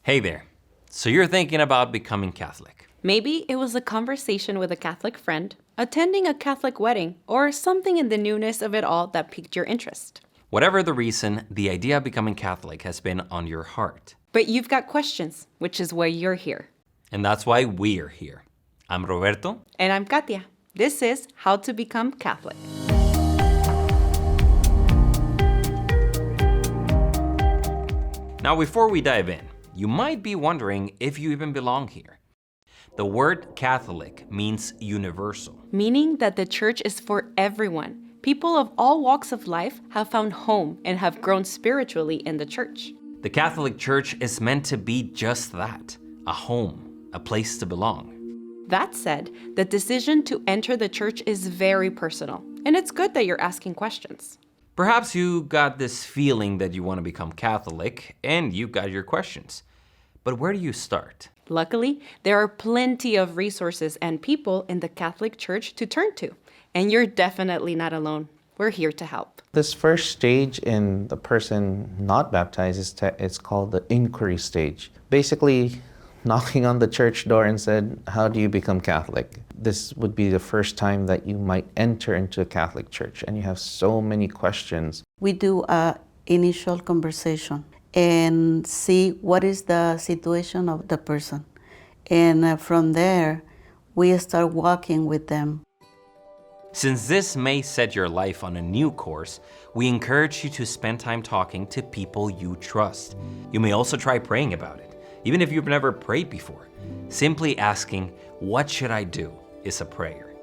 Hey there. So you're thinking about becoming Catholic. Maybe it was a conversation with a Catholic friend, attending a Catholic wedding, or something in the newness of it all that piqued your interest. Whatever the reason, the idea of becoming Catholic has been on your heart. But you've got questions, which is why you're here. And that's why we're here. I'm Roberto. And I'm Katia. This is How to Become Catholic. Now, before we dive in, you might be wondering if you even belong here. The word Catholic means universal. Meaning that the church is for everyone. People of all walks of life have found home and have grown spiritually in the church. The Catholic Church is meant to be just that, a home, a place to belong. That said, the decision to enter the church is very personal, and it's good that you're asking questions. Perhaps you got this feeling that you want to become Catholic, and you got your questions. But where do you start? Luckily, there are plenty of resources and people in the Catholic Church to turn to, and you're definitely not alone. We're here to help. This first stage in the person not baptized it's called the inquiry stage. Basically, knocking on the church door and said, how do you become Catholic? This would be the first time that you might enter into a Catholic church, and you have so many questions. We do an initial conversation and see what is the situation of the person. And from there, we start walking with them. Since this may set your life on a new course, we encourage you to spend time talking to people you trust. You may also try praying about it, even if you've never prayed before. Simply asking, "What should I do?" is a prayer.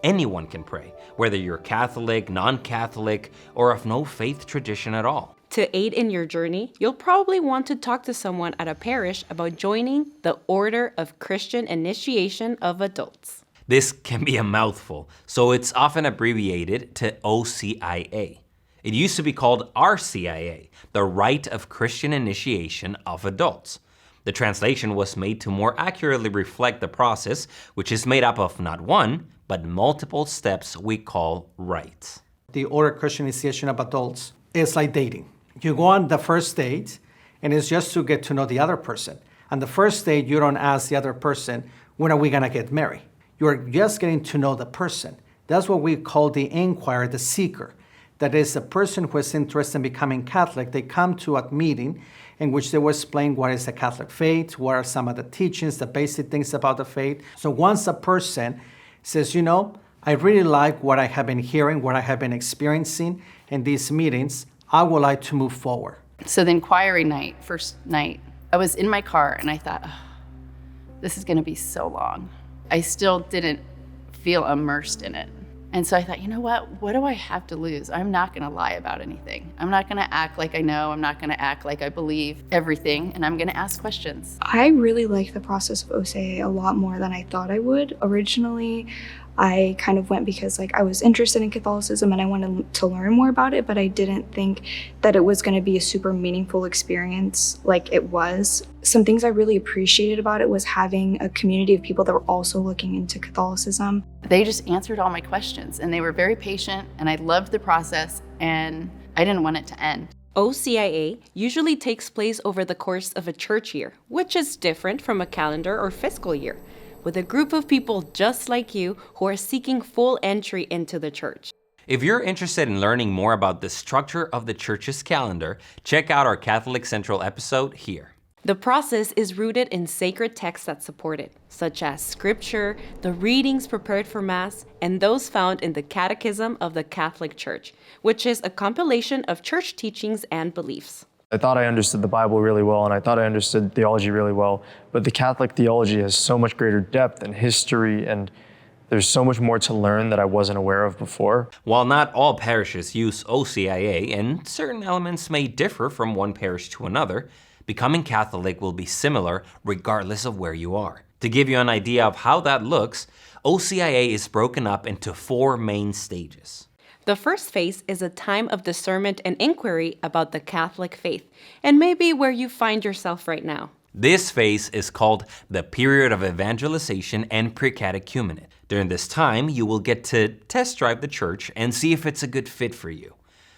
Anyone can pray, whether you're Catholic, non-Catholic, or of no faith tradition at all. To aid in your journey, you'll probably want to talk to someone at a parish about joining the Order of Christian Initiation of Adults. This can be a mouthful, so it's often abbreviated to OCIA. It used to be called RCIA, the Rite of Christian Initiation of Adults. The translation was made to more accurately reflect the process, which is made up of not one, but multiple steps we call rites. The Order of Christian Initiation of Adults is like dating. You go on the first date, and it's just to get to know the other person. On the first date, you don't ask the other person, when are we gonna get married? You're just getting to know the person. That's what we call the inquirer, the seeker. That is, the person who is interested in becoming Catholic, they come to a meeting in which they will explain what is the Catholic faith, what are some of the teachings, the basic things about the faith. So once a person says, I really like what I have been hearing, what I have been experiencing in these meetings, I would like to move forward. So the inquiry night, first night, I was in my car and I thought, this is gonna be so long. I still didn't feel immersed in it. And so I thought, what do I have to lose? I'm not gonna lie about anything. I'm not gonna act like I know, I'm not gonna act like I believe everything, and I'm gonna ask questions. I really like the process of OCIA a lot more than I thought I would. Originally, I kind of went because I was interested in Catholicism and I wanted to learn more about it, but I didn't think that it was gonna be a super meaningful experience like it was. Some things I really appreciated about it was having a community of people that were also looking into Catholicism. They just answered all my questions and they were very patient, and I loved the process and I didn't want it to end. OCIA usually takes place over the course of a church year, which is different from a calendar or fiscal year, with a group of people just like you who are seeking full entry into the church. If you're interested in learning more about the structure of the church's calendar, check out our Catholic Central episode here. The process is rooted in sacred texts that support it, such as scripture, the readings prepared for Mass, and those found in the Catechism of the Catholic Church, which is a compilation of church teachings and beliefs. I thought I understood the Bible really well, and I thought I understood theology really well, but the Catholic theology has so much greater depth and history, and there's so much more to learn that I wasn't aware of before. While not all parishes use OCIA, and certain elements may differ from one parish to another, becoming Catholic will be similar regardless of where you are. To give you an idea of how that looks, OCIA is broken up into 4 main stages. The first phase is a time of discernment and inquiry about the Catholic faith, and maybe where you find yourself right now. This phase is called the period of evangelization and Pre-Catechumenate. During this time, you will get to test drive the church and see if it's a good fit for you.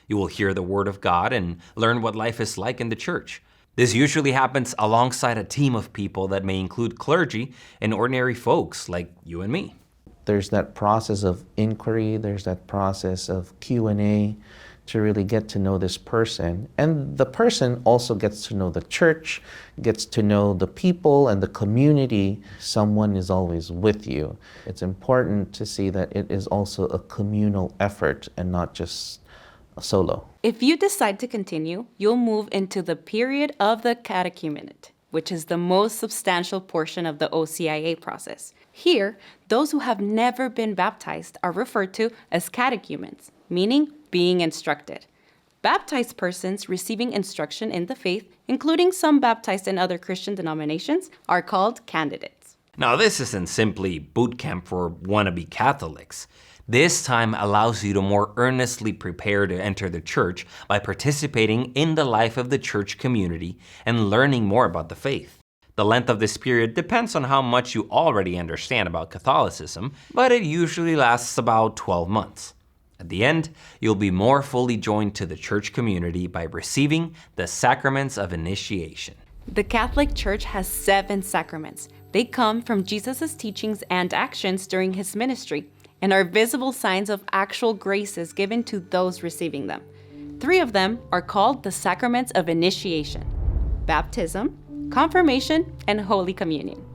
You will hear the Word of God and learn what life is like in the church. This usually happens alongside a team of people that may include clergy and ordinary folks like you and me. There's that process of inquiry, there's that process of Q&A to really get to know this person. And the person also gets to know the church, gets to know the people and the community. Someone is always with you. It's important to see that it is also a communal effort and not just solo. If you decide to continue, you'll move into the period of the Catechumenate, which is the most substantial portion of the OCIA process. Here, those who have never been baptized are referred to as catechumens, meaning being instructed. Baptized persons receiving instruction in the faith, including some baptized in other Christian denominations, are called candidates. Now, this isn't simply boot camp for wannabe Catholics. This time allows you to more earnestly prepare to enter the church by participating in the life of the church community and learning more about the faith. The length of this period depends on how much you already understand about Catholicism, but it usually lasts about 12 months. At the end, you'll be more fully joined to the church community by receiving the Sacraments of Initiation. The Catholic Church has 7 sacraments. They come from Jesus' teachings and actions during his ministry, and are visible signs of actual graces given to those receiving them. 3 of them are called the Sacraments of Initiation: baptism, confirmation, and Holy Communion.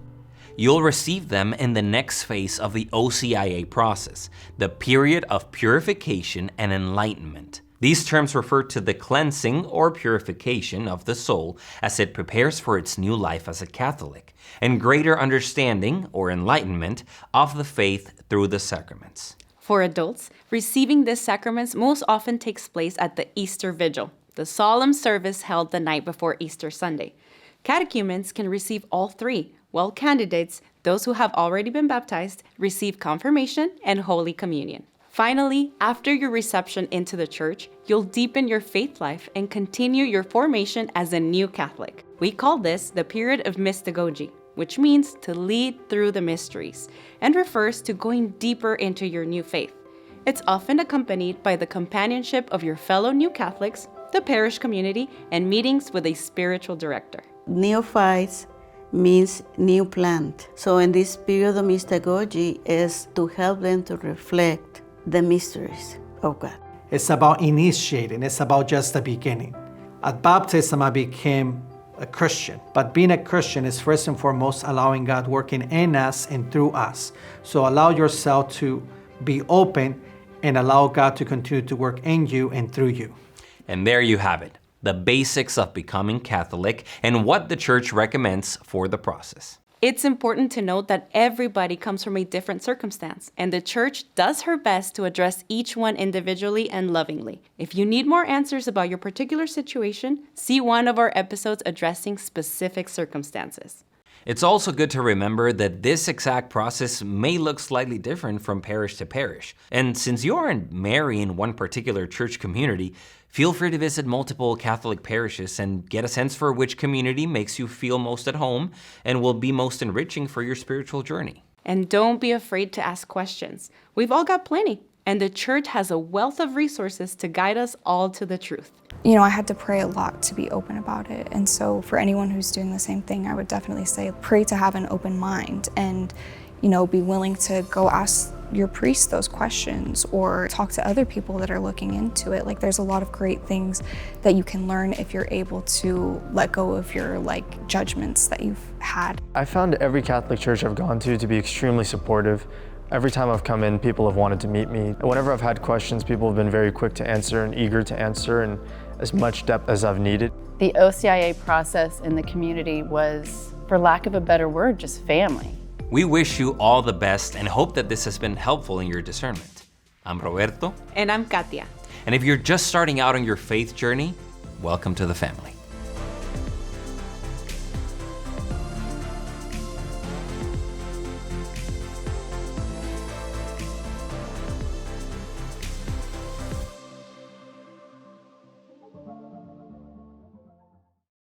You'll receive them in the next phase of the OCIA process, the period of purification and enlightenment. These terms refer to the cleansing or purification of the soul as it prepares for its new life as a Catholic, and greater understanding or enlightenment of the faith through the sacraments. For adults, receiving these sacraments most often takes place at the Easter Vigil, the solemn service held the night before Easter Sunday. Catechumens can receive all 3, while candidates, those who have already been baptized, receive confirmation and Holy Communion. Finally, after your reception into the church, you'll deepen your faith life and continue your formation as a new Catholic. We call this the period of Mystagogy, which means to lead through the mysteries, and refers to going deeper into your new faith. It's often accompanied by the companionship of your fellow new Catholics, the parish community, and meetings with a spiritual director. Neophytes means new plant. So in this period of mystagogy is to help them to reflect the mysteries of God. It's about initiating. It's about just the beginning. At baptism, I became a Christian. But being a Christian is first and foremost allowing God working in us and through us. So allow yourself to be open and allow God to continue to work in you and through you. And there you have it, the basics of becoming Catholic and what the Church recommends for the process. It's important to note that everybody comes from a different circumstance, and the Church does her best to address each one individually and lovingly. If you need more answers about your particular situation, see one of our episodes addressing specific circumstances. It's also good to remember that this exact process may look slightly different from parish to parish. And since you aren't marrying one particular church community, feel free to visit multiple Catholic parishes and get a sense for which community makes you feel most at home and will be most enriching for your spiritual journey. And don't be afraid to ask questions. We've all got plenty, and the Church has a wealth of resources to guide us all to the truth. You know, I had to pray a lot to be open about it. And so for anyone who's doing the same thing, I would definitely say pray to have an open mind and, you know, be willing to go ask your priest those questions or talk to other people that are looking into it. Like, there's a lot of great things that you can learn if you're able to let go of your judgments that you've had. I found every Catholic church I've gone to be extremely supportive. Every time I've come in, people have wanted to meet me. Whenever I've had questions, people have been very quick to answer and eager to answer in as much depth as I've needed. The OCIA process in the community was, for lack of a better word, just family. We wish you all the best and hope that this has been helpful in your discernment. I'm Roberto. And I'm Katia. And if you're just starting out on your faith journey, welcome to the family.